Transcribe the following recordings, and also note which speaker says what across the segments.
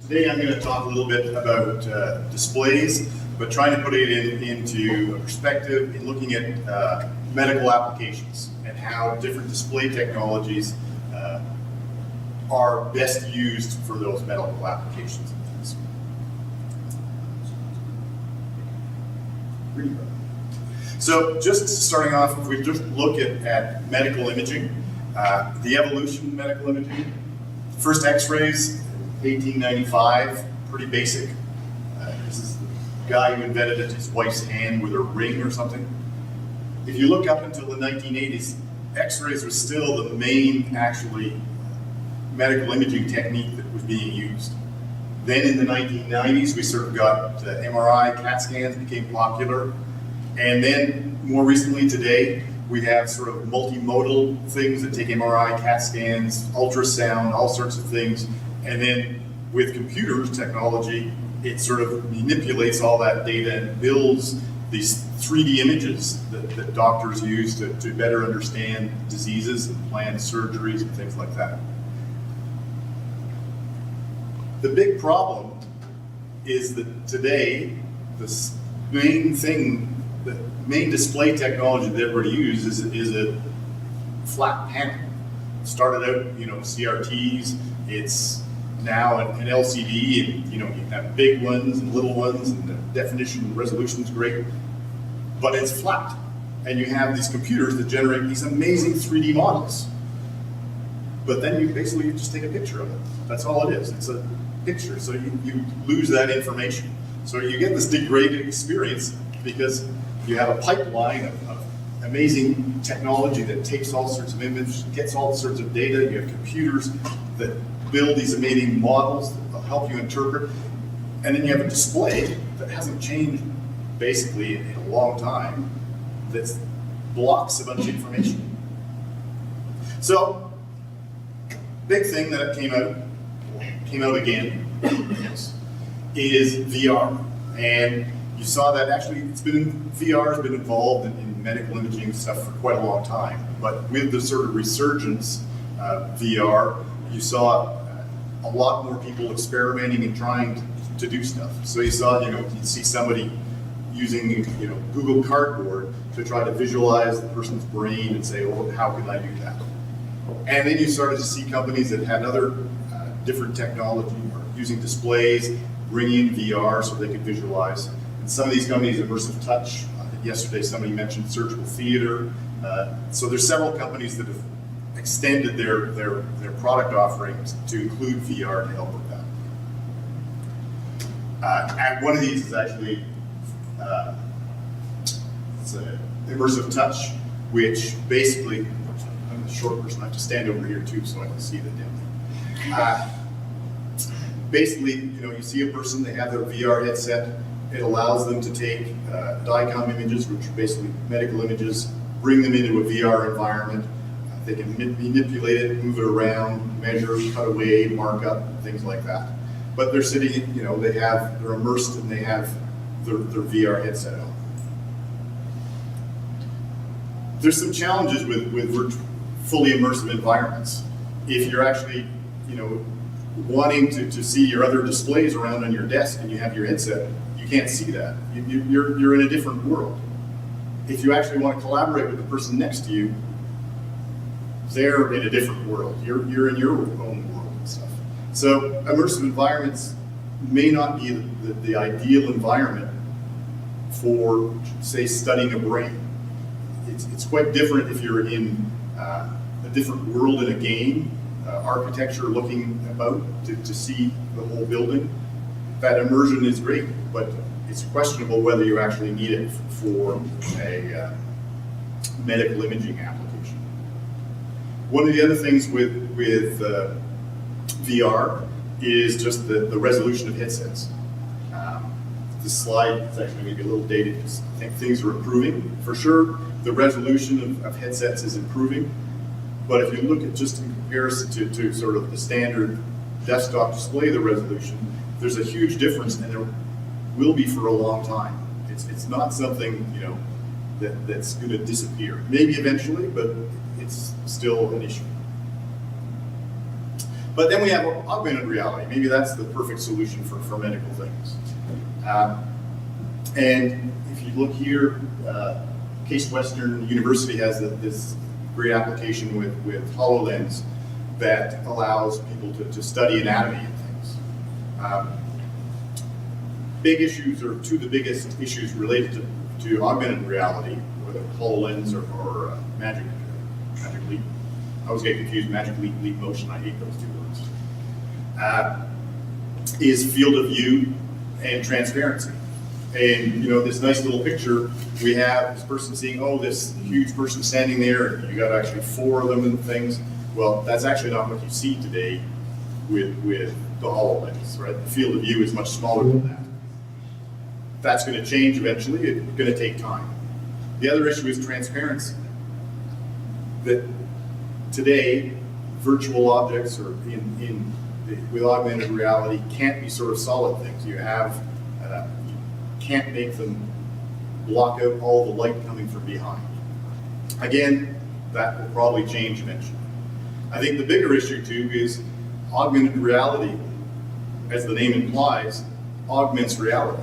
Speaker 1: Today I'm going to talk a little bit about displays, but trying to put it into a perspective in looking at medical applications and how different display technologies are best used for those medical applications and things. So just starting off, if we just look at medical imaging, the evolution of medical imaging, first x-rays, 1895, pretty basic. This is the guy who invented it, his wife's hand with a ring or something. If you look up until the 1980s, x-rays was still the main, actually, medical imaging technique that was being used. Then in the 1990s, we sort of got MRI, CAT scans became popular. And then more recently today, we have sort of multimodal things that take MRI, CAT scans, ultrasound, all sorts of things. And then with computers technology, it sort of manipulates all that data and builds these 3D images that doctors use to better understand diseases and plan surgeries and things like that. The big problem is that today, the main display technology that everybody uses is a flat panel. It started out, CRTs. It's now an LCD, and you have big ones and little ones, and the definition and resolution is great, but it's flat. And you have these computers that generate these amazing 3D models. But then you basically just take a picture of it. That's all it is. It's a picture, so you lose that information. So you get this degraded experience because you have a pipeline of amazing technology that takes all sorts of images, gets all sorts of data. You have computers that build these amazing models that will help you interpret. And then you have a display that hasn't changed basically in a long time that blocks a bunch of information. So, big thing that came out again, is VR. And you saw that actually VR has been involved in medical imaging stuff for quite a long time. But with the sort of resurgence of VR, you saw a lot more people experimenting and trying to do stuff. So you saw, you'd see somebody using, Google Cardboard to try to visualize the person's brain and say, well, how can I do that? And then you started to see companies that had other different technology, or using displays, bringing in VR so they could visualize. And some of these companies, Immersive Touch, yesterday somebody mentioned surgical theater. So there's several companies that have extended their product offerings to include VR to help with that. And one of these is actually it's a Immersive Touch, which basically, I'm the short person, I have to stand over here too so I can see the damn thing. Basically, you see a person, they have their VR headset. It allows them to take DICOM images, which are basically medical images, bring them into a VR environment. They can manipulate it, move it around, measure, cut away, mark up, things like that. But they're sitting, they're immersed and they have their VR headset on. There's some challenges with fully immersive environments. If you're actually, wanting to see your other displays around on your desk and you have your headset, you can't see that. You're in a different world. If you actually want to collaborate with the person next to you, they're in a different world. You're in your own world and stuff. So immersive environments may not be the ideal environment for, say, studying a brain. It's quite different if you're in a different world in a game, architecture looking about to see the whole building. That immersion is great, but it's questionable whether you actually need it for a medical imaging application. One of the other things with VR is just the resolution of headsets. This slide is actually maybe a little dated because I think things are improving. For sure, the resolution of headsets is improving, but if you look at just in comparison to sort of the standard desktop display, the resolution, there's a huge difference, and there will be for a long time. It's not something that's going to disappear. Maybe eventually, but it's still an issue. But then we have augmented reality. Maybe that's the perfect solution for medical things. And if you look here, Case Western University has this great application with HoloLens that allows people to study anatomy and things. Big issues, or two of the biggest issues related to augmented reality, whether HoloLens or Magic Leap. I always get confused, Magic Leap, Leap Motion, I hate those two words. Is field of view and transparency. And this nice little picture, we have this person seeing, oh, this huge person standing there, and you got actually 4 of them and things. Well, that's actually not what you see today with the HoloLens, right? The field of view is much smaller than that. That's going to change eventually. It's going to take time. The other issue is transparency. That today, virtual objects or with augmented reality can't be sort of solid things. You can't make them block out all the light coming from behind. Again, that will probably change eventually. I think the bigger issue too is augmented reality, as the name implies, augments reality.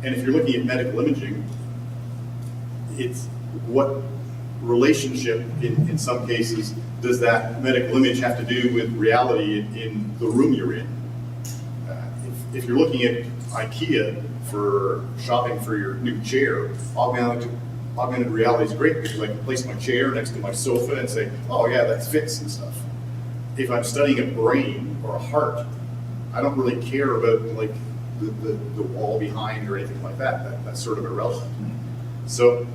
Speaker 1: And if you're looking at medical imaging, it's what relationship in some cases does that medical image have to do with reality in the room you're in? If you're looking at IKEA for shopping for your new chair, augmented reality is great because I can place my chair next to my sofa and say, oh yeah, that fits and stuff. If I'm studying a brain or a heart, I don't really care about like the wall behind or anything like that. That's sort of irrelevant. So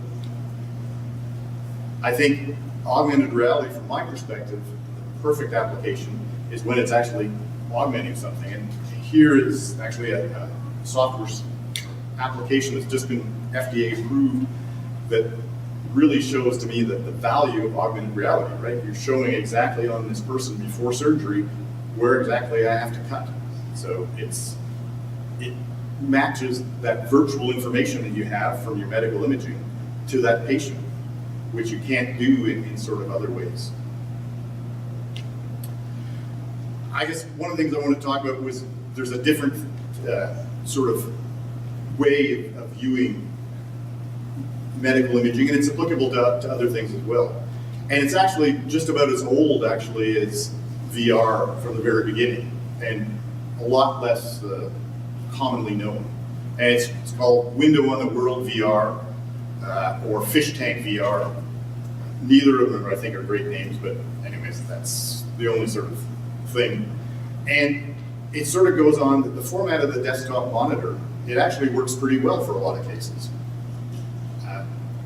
Speaker 1: I think augmented reality, from my perspective, the perfect application is when it's actually augmenting something. And here is actually a software application that's just been FDA approved that really shows to me that the value of augmented reality, right? You're showing exactly on this person before surgery where exactly I have to cut. So it matches that virtual information that you have from your medical imaging to that patient, which you can't do in sort of other ways. I guess one of the things I want to talk about was there's a different sort of way of viewing medical imaging, and it's applicable to other things as well. And it's actually just about as old, actually, as VR from the very beginning, and a lot less commonly known. And it's called Window on the World VR, or Fish Tank VR. Neither of them, I think, are great names, but anyways, that's the only sort of thing. And it sort of goes on that the format of the desktop monitor, it actually works pretty well for a lot of cases.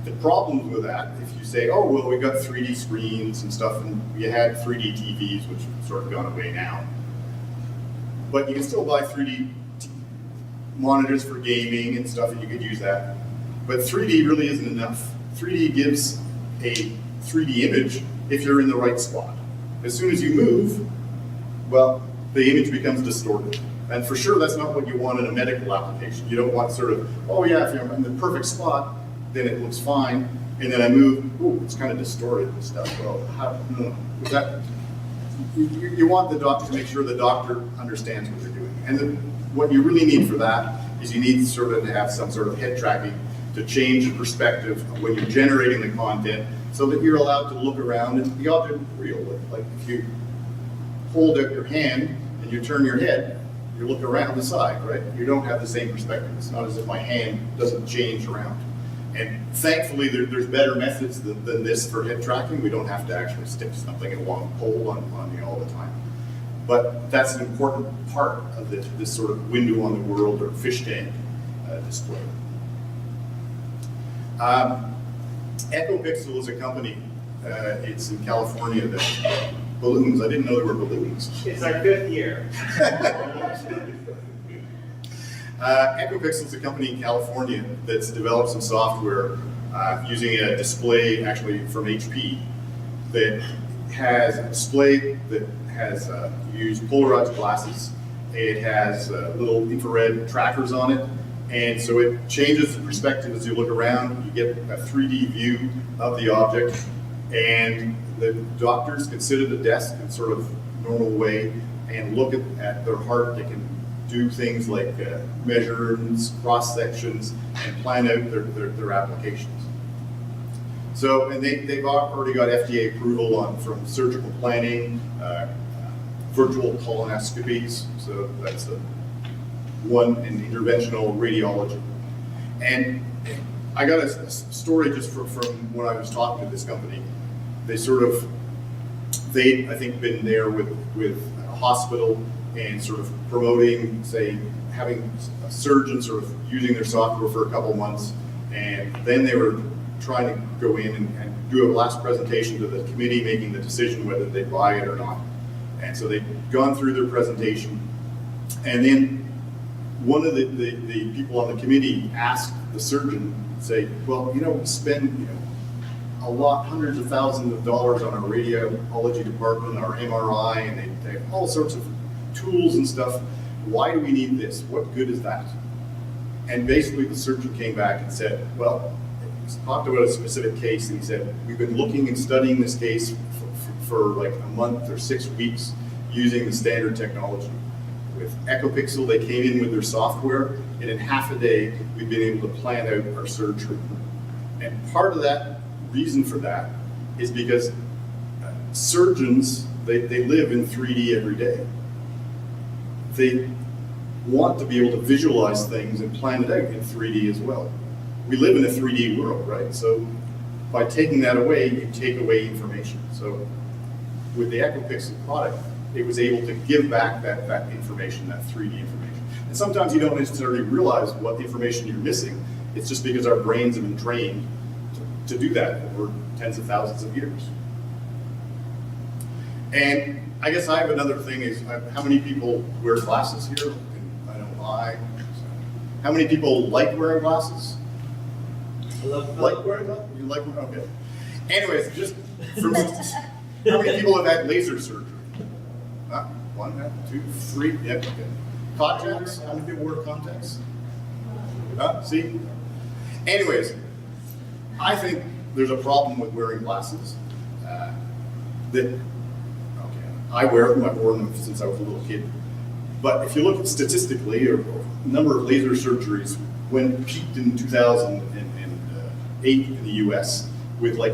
Speaker 1: The problem with that, if you say, oh, well, we've got 3D screens and stuff, and you had 3D TVs, which have sort of gone away now, but you can still buy 3D monitors for gaming and stuff, and you could use that. But 3D really isn't enough. 3D gives a 3D image if you're in the right spot. As soon as you move, well, the image becomes distorted. And for sure, that's not what you want in a medical application. You don't want sort of, oh yeah, if you're in the perfect spot, then it looks fine, and then I move, oh, it's kind of distorted and stuff. Well, you want the doctor to make sure the doctor understands what they're doing. And what you really need for that is you need sort of to have some sort of head tracking to change the perspective of when you're generating the content so that you're allowed to look around and the object is real. Like if you hold out your hand and you turn your head, you look around the side, right? You don't have the same perspective. It's not as if my hand doesn't change around. And thankfully, there's better methods than this for head tracking. We don't have to actually stick something in a long pole on you all the time. But that's an important part of this sort of window on the world or fish tank display. EchoPixel is a company. It's in California that balloons. I didn't know there were balloons.
Speaker 2: It's our 5th year.
Speaker 1: EchoPixel is a company in California that's developed some software using a display actually from HP that has a display that has used polarized glasses. It has little infrared trackers on it, and so it changes the perspective as you look around. You get a 3D view of the object, and the doctors can sit at a desk and sort of normal way and look at their heart. They can do things like measurements, cross sections, and plan out their applications. So, and they've already got FDA approval from surgical planning, virtual colonoscopies, so that's one in interventional radiology. And I got a story just from when I was talking to this company. They I think been there with a hospital and sort of promoting, say, having a surgeon sort of using their software for a couple months, and then they were trying to go in and do a last presentation to the committee, making the decision whether they buy it or not. And so they'd gone through their presentation, and then one of the people on the committee asked the surgeon, say, well, we spend a lot, hundreds of thousands of dollars on our radiology department, our MRI, and they have all sorts of tools and stuff. Why do we need this? What good is that? And basically the surgeon came back and said, well, he talked about a specific case, and he said, we've been looking and studying this case for like a month or 6 weeks using the standard technology. With EchoPixel, they came in with their software, and in half a day, we've been able to plan out our surgery. And part of that reason for that is because surgeons, they live in 3D every day. They want to be able to visualize things and plan it out in 3D as well. We live in a 3D world, right? So by taking that away, you take away information. So with the EchoPixel product, it was able to give back that information, that 3D information. And sometimes you don't necessarily realize what the information you're missing. It's just because our brains have been trained to do that over tens of thousands of years. And I guess I have another thing is, how many people wear glasses here? I know why. How many people like wearing glasses? Like wearing glasses? You like wearing, okay. Anyways, just for how many people have had laser surgery? One, two, three, yeah, okay. Contacts, how many people wear contacts? See? Anyways, I think there's a problem with wearing glasses. I wear them, I've worn them since I was a little kid. But if you look at statistically, or number of laser surgeries, when it peaked in 2008 in the US, with like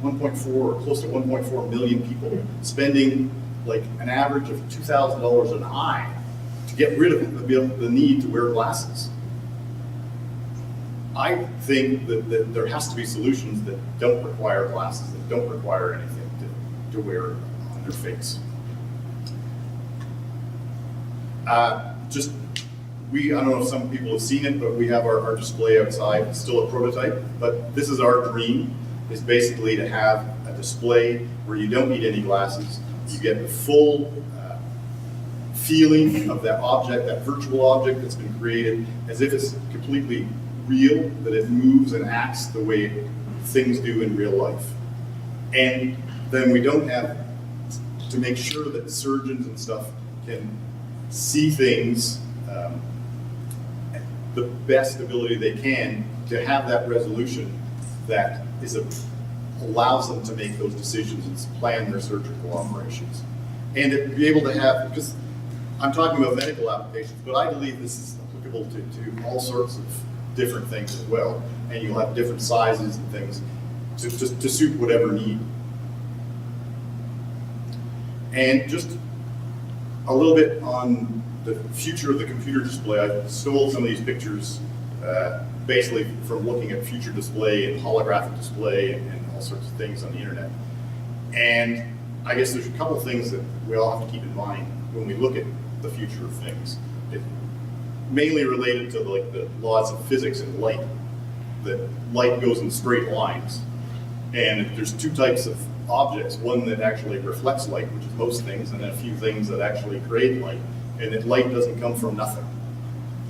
Speaker 1: 1.4 or close to 1.4 million people spending like an average of $2,000 an eye to get rid of the need to wear glasses. I think that there has to be solutions that don't require glasses, that don't require anything to wear on their face. I don't know if some people have seen it, but we have our display outside. It's still a prototype, but this is our dream, is basically to have a display where you don't need any glasses. You get the full feeling of that object, that virtual object that's been created, as if it's completely real, that it moves and acts the way things do in real life. And then we don't have to make sure that surgeons and stuff can see things the best ability they can to have that resolution that allows them to make those decisions and plan their surgical operations. And to be able to have, because I'm talking about medical applications, but I believe this is applicable to all sorts of different things as well. And you'll have different sizes and things to suit whatever need. And just a little bit on the future of the computer display. I stole some of these pictures basically from looking at future display and holographic display and all sorts of things on the internet. And I guess there's a couple of things that we all have to keep in mind when we look at the future of things. It's mainly related to like the laws of physics and light, that light goes in straight lines. And there's two types of objects, one that actually reflects light, which is most things, and then a few things that actually create light. And that light doesn't come from nothing.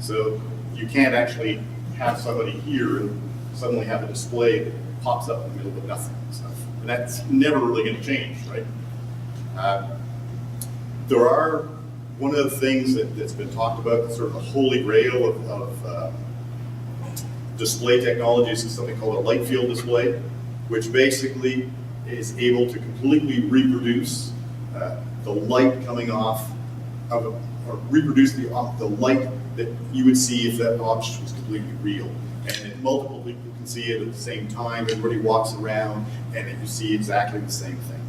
Speaker 1: So you can't actually have somebody here and suddenly have a display that pops up in the middle of nothing and stuff. And that's never really going to change, right? There are, one of the things that's been talked about, sort of the holy grail of display technologies, is something called a light field display, which basically is able to completely reproduce the light coming off of, or reproduce the light that you would see if that object was completely real. And then multiple people can see it at the same time, everybody walks around, and then you see exactly the same thing.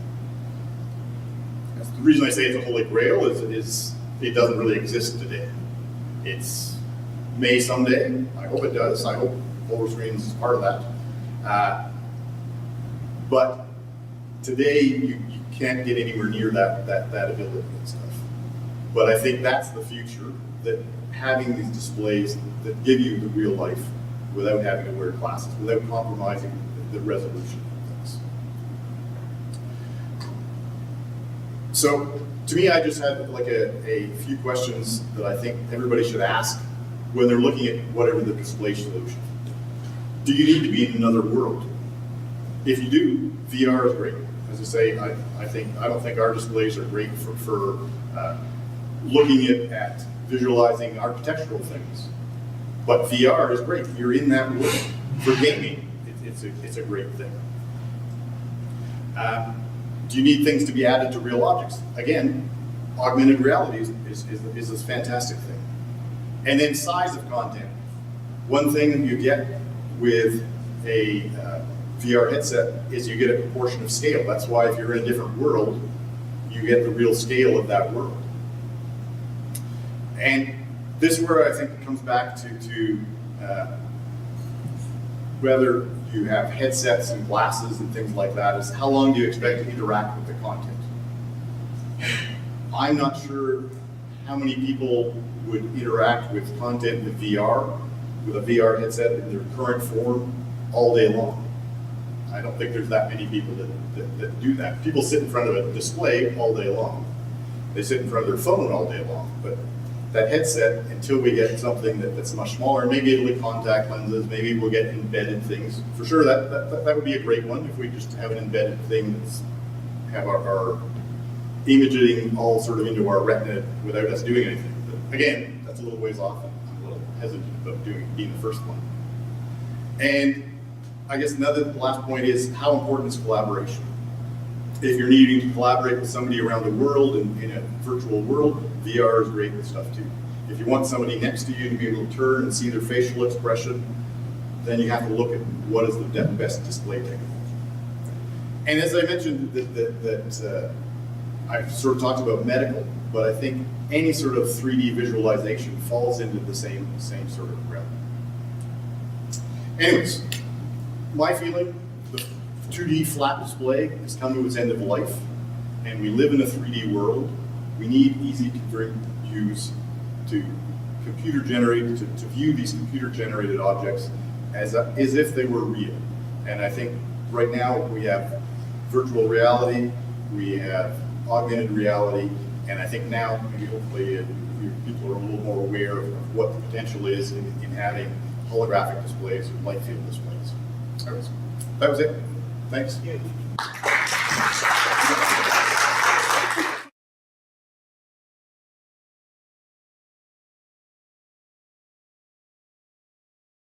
Speaker 1: The reason I say it's a holy grail is it doesn't really exist today. It's may someday. I hope it does. I hope over screens is part of that. But today you can't get anywhere near that ability and stuff. But I think that's the future, that having these displays that give you the real life without having to wear glasses, without compromising the resolution of things. So to me, I just had like a few questions that I think everybody should ask when they're looking at whatever the display solution. Do you need to be in another world? If you do, VR is great. As I say, I don't think our displays are great for looking at visualizing architectural things. But VR is great. You're in that world. For gaming, it's a great thing. Do you need things to be added to real objects? Again, augmented reality is a fantastic thing. And then size of content. One thing that you get with a VR headset is you get a proportion of scale. That's why if you're in a different world, you get the real scale of that world. And this is where I think it comes back to whether you have headsets and glasses and things like that, is how long do you expect to interact with the content? I'm not sure how many people would interact with content with VR, with a VR headset in their current form all day long. I don't think there's that many people that do that. People sit in front of a display all day long. They sit in front of their phone all day long, but that headset, until we get something that's much smaller, maybe it'll be contact lenses, maybe we'll get embedded things. For sure, that would be a great one if we just have an embedded thing that's have our imaging all sort of into our retina without us doing anything. But again, that's a little ways off. I'm a little hesitant about being the first one. And I guess the last point is how important is collaboration? If you're needing to collaborate with somebody around the world in a virtual world, VR is great with stuff too. If you want somebody next to you to be able to turn and see their facial expression, then you have to look at what is the best display technology. And as I mentioned, I've sort of talked about medical, but I think any sort of 3D visualization falls into the same sort of realm. Anyways, my feeling, the 2D flat display has come to its end of life, and we live in a 3D world. We need easy to use to view these computer-generated objects as if they were real. And I think right now we have virtual reality, we have augmented reality, and I think now maybe hopefully people are a little more aware of what the potential is in having holographic displays or light field displays. That was it. Thanks.